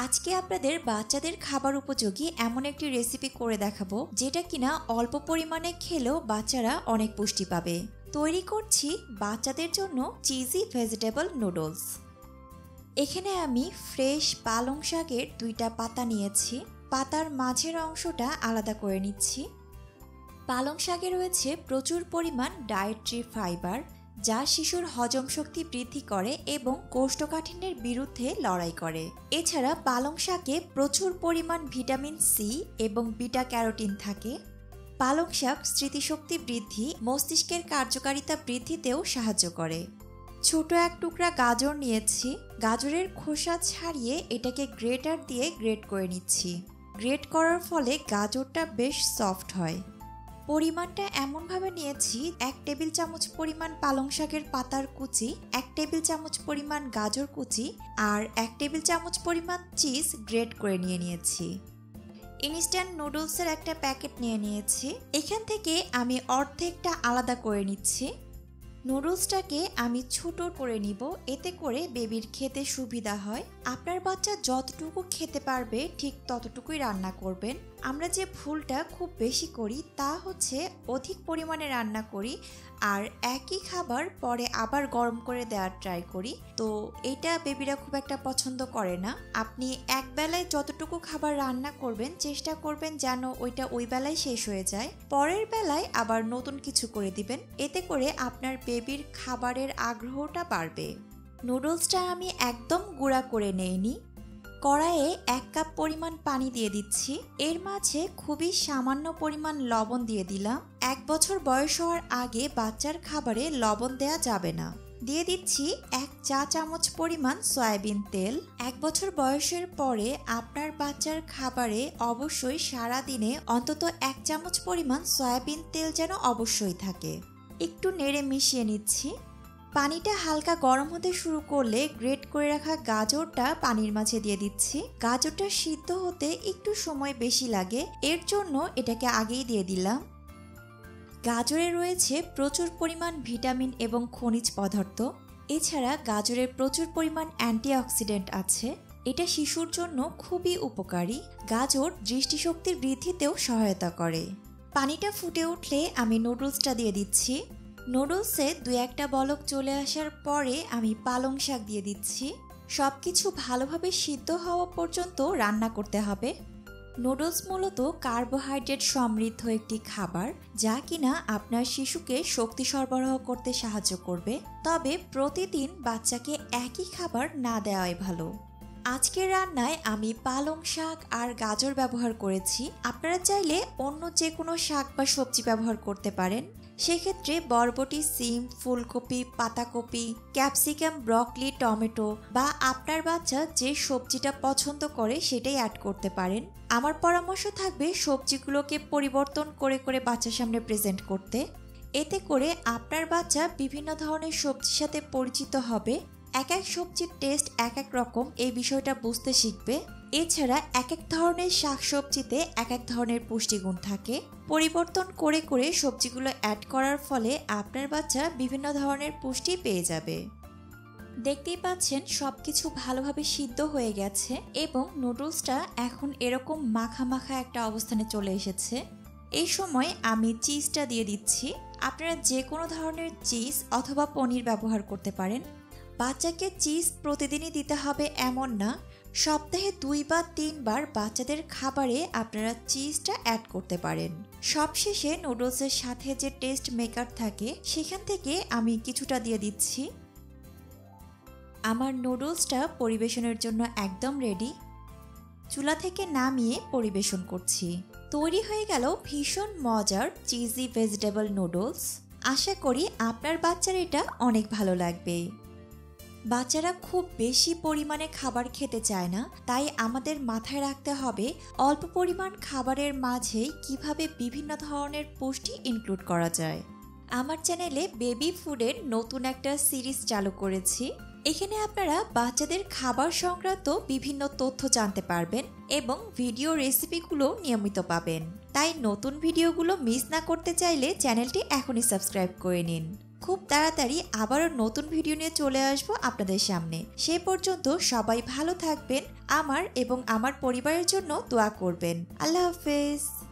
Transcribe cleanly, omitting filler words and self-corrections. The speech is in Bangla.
আজকে আপনাদের বাচ্চাদের খাবার উপযোগী এমন একটি রেসিপি করে দেখাবো যেটা কিনা অল্প পরিমাণে খেলেও বাচ্চারা অনেক পুষ্টি পাবে। তৈরি করছি বাচ্চাদের জন্য চিজি ভেজিটেবল নুডলস। এখানে আমি ফ্রেশ পালং শাকের 2টা পাতা নিয়েছি। পাতার মাঝের অংশটা আলাদা করে নিচ্ছি। পালং শাকে রয়েছে প্রচুর পরিমাণ ডায়েটরি ফাইবার, যা শিশুর হজম শক্তি বৃদ্ধি করে এবং কোষ্ঠকাঠিন্যের বিরুদ্ধে লড়াই করে। এছাড়া পালং শাকে প্রচুর পরিমাণ ভিটামিন সি এবং বিটা ক্যারোটিন থাকে। পালং শাক স্মৃতিশক্তি বৃদ্ধি, মস্তিষ্কের কার্যকারিতা বৃদ্ধিতেও সাহায্য করে। ছোট এক টুকরা গাজর নিয়েছি। গাজরের খোসা ছাড়িয়ে এটাকে গ্রেটার দিয়ে গ্রেট করে নিচ্ছি। গ্রেট করার ফলে গাজরটা বেশ সফট হয়। পরিমাণটা এমনভাবে নিয়েছি, 1 টেবিল চামচ পরিমাণ পালং শাকের পাতার কুচি, 1 টেবিল চামচ পরিমাণ গাজর কুচি আর 1 টেবিল চামচ পরিমাণ চিজ গ্রেট করে নিয়েছি। ইনস্ট্যান্ট নুডলসের একটা প্যাকেট নিয়েছি। এখান থেকে আমি অর্ধেকটা আলাদা করে নিচ্ছি। নুডলসটাকে আমি ছোট করে নিব, এতে করে বেবির খেতে সুবিধা হয়। আপনার বাচ্চা যতটুকু খেতে পারবে ঠিক ততটুকুই রান্না করবেন। আমরা যে ভুলটা খুব বেশি করি তা হচ্ছে অধিক পরিমাণে রান্না করি আর একই খাবার পরে আবার গরম করে দেওয়ার ট্রাই করি। তো এটা বেবিরা খুব একটা পছন্দ করে না। আপনি এক বেলায় যতটুকু খাবার রান্না করবেন চেষ্টা করবেন যেন ওইটা ওই বেলায় শেষ হয়ে যায়। পরের বেলায় আবার নতুন কিছু করে দিবেন, এতে করে আপনার বেবির খাবারের আগ্রহটা বাড়বে। নুডলসটা আমি একদম গুঁড়া করে নেইনি। কড়াইয়ে 1 কাপ পরিমাণ পানি দিয়ে দিচ্ছি। এর মাঝে খুবই সামান্য পরিমাণ লবণ দিয়ে দিলাম। 1 বছর বয়স হওয়ার আগে বাচ্চার খাবারে লবণ দেয়া যাবে না। দিয়ে দিচ্ছি 1 চা চামচ পরিমাণ সয়াবিন তেল। 1 বছর বয়সের পরে আপনার বাচ্চার খাবারে অবশ্যই সারাদিনে অন্তত 1 চামচ পরিমাণ সয়াবিন তেল যেন অবশ্যই থাকে। একটু নেড়ে মিশিয়ে নিচ্ছি। পানিটা হালকা গরম হতে শুরু করলে গ্রেট করে রাখা গাজরটা পানির মাঝে দিয়ে দিচ্ছি। গাজরটা সিদ্ধ হতে একটু সময় বেশি লাগে, এর জন্য এটাকে আগেই দিয়ে দিলাম। গাজরে রয়েছে প্রচুর পরিমাণ ভিটামিন এবং খনিজ পদার্থ। এছাড়া গাজরে প্রচুর পরিমাণ অ্যান্টিঅক্সিডেন্ট আছে। এটা শিশুর জন্য খুবই উপকারী। গাজর দৃষ্টিশক্তির বৃদ্ধিতেও সহায়তা করে। পানিটা ফুটে উঠলে আমি নুডলসটা দিয়ে দিচ্ছি। নুডলসে 2-1টা বলক চলে আসার পরে আমি পালং শাক দিয়ে দিচ্ছি। সবকিছু ভালোভাবে সিদ্ধ হওয়া পর্যন্ত রান্না করতে হবে। নুডলস মূলত কার্বোহাইড্রেট সমৃদ্ধ একটি খাবার, যা কিনা আপনার শিশুকে শক্তি সরবরাহ করতে সাহায্য করবে। তবে প্রতিদিন বাচ্চাকে একই খাবার না দেওয়াই ভালো। আজকের রান্নায় আমি পালং শাক আর গাজর ব্যবহার করেছি। আপনারা চাইলে অন্য যে কোনো শাক বা সবজি ব্যবহার করতে পারেন। সেক্ষেত্রে বরবটি, সিম, ফুলকপি, পাতাকপি, ক্যাপসিকাম, ব্রকলি, টমেটো বা আপনার বাচ্চা যে সবজিটা পছন্দ করে সেটাই অ্যাড করতে পারেন। আমার পরামর্শ থাকবে সবজিগুলোকে পরিবর্তন করে করে বাচ্চার সামনে প্রেজেন্ট করতে। এতে করে আপনার বাচ্চা বিভিন্ন ধরনের সবজির সাথে পরিচিত হবে। এক এক সবজির টেস্ট এক এক রকম, এই বিষয়টা বুঝতে শিখবে। এছাড়া এক এক ধরনের শাকসবজিতে এক এক ধরনের পুষ্টিগুণ থাকে। পরিবর্তন করে করে সবজিগুলো অ্যাড করার ফলে আপনার বাচ্চা বিভিন্ন ধরনের পুষ্টি পেয়ে যাবে। দেখতেই পাচ্ছেন সবকিছু ভালোভাবে সিদ্ধ হয়ে গেছে এবং নুডলসটা এখন এরকম মাখা মাখা একটা অবস্থানে চলে এসেছে। এই সময় আমি চিজটা দিয়ে দিচ্ছি। আপনারা যে কোনো ধরনের চিজ অথবা পনির ব্যবহার করতে পারেন। বাচ্চাকে চিজ প্রতিদিনই দিতে হবে এমন না, সপ্তাহে 2 বা 3 বার বাচ্চাদের খাবারে আপনারা চিজটা অ্যাড করতে পারেন। সবশেষে নুডলসের সাথে যে টেস্ট মেকার থাকে সেখান থেকে আমি কিছুটা দিয়ে দিচ্ছি। আমার নুডলসটা পরিবেশনের জন্য একদম রেডি। চুলা থেকে নামিয়ে পরিবেশন করছি। তৈরি হয়ে গেল ভীষণ মজার চিজি ভেজিটেবল নুডলস। আশা করি আপনার বাচ্চার এটা অনেক ভালো লাগবে। বাচ্চারা খুব বেশি পরিমাণে খাবার খেতে চায় না, তাই আমাদের মাথায় রাখতে হবে অল্প পরিমাণ খাবারের মাঝেই কিভাবে বিভিন্ন ধরনের পুষ্টি ইনক্লুড করা যায়। আমার চ্যানেলে বেবি ফুডের নতুন একটা সিরিজ চালু করেছি। এখানে আপনারা বাচ্চাদের খাবার সংক্রান্ত বিভিন্ন তথ্য জানতে পারবেন এবং ভিডিও রেসিপিগুলো নিয়মিত পাবেন। তাই নতুন ভিডিওগুলো মিস না করতে চাইলে চ্যানেলটি এখনই সাবস্ক্রাইব করে নিন। খুব তাড়াতাড়ি আবারও নতুন ভিডিও নিয়ে চলে আসবো আপনাদের সামনে। সে পর্যন্ত সবাই ভালো থাকবেন, আমার এবং আমার পরিবারের জন্য দোয়া করবেন। আল্লাহ হাফেজ।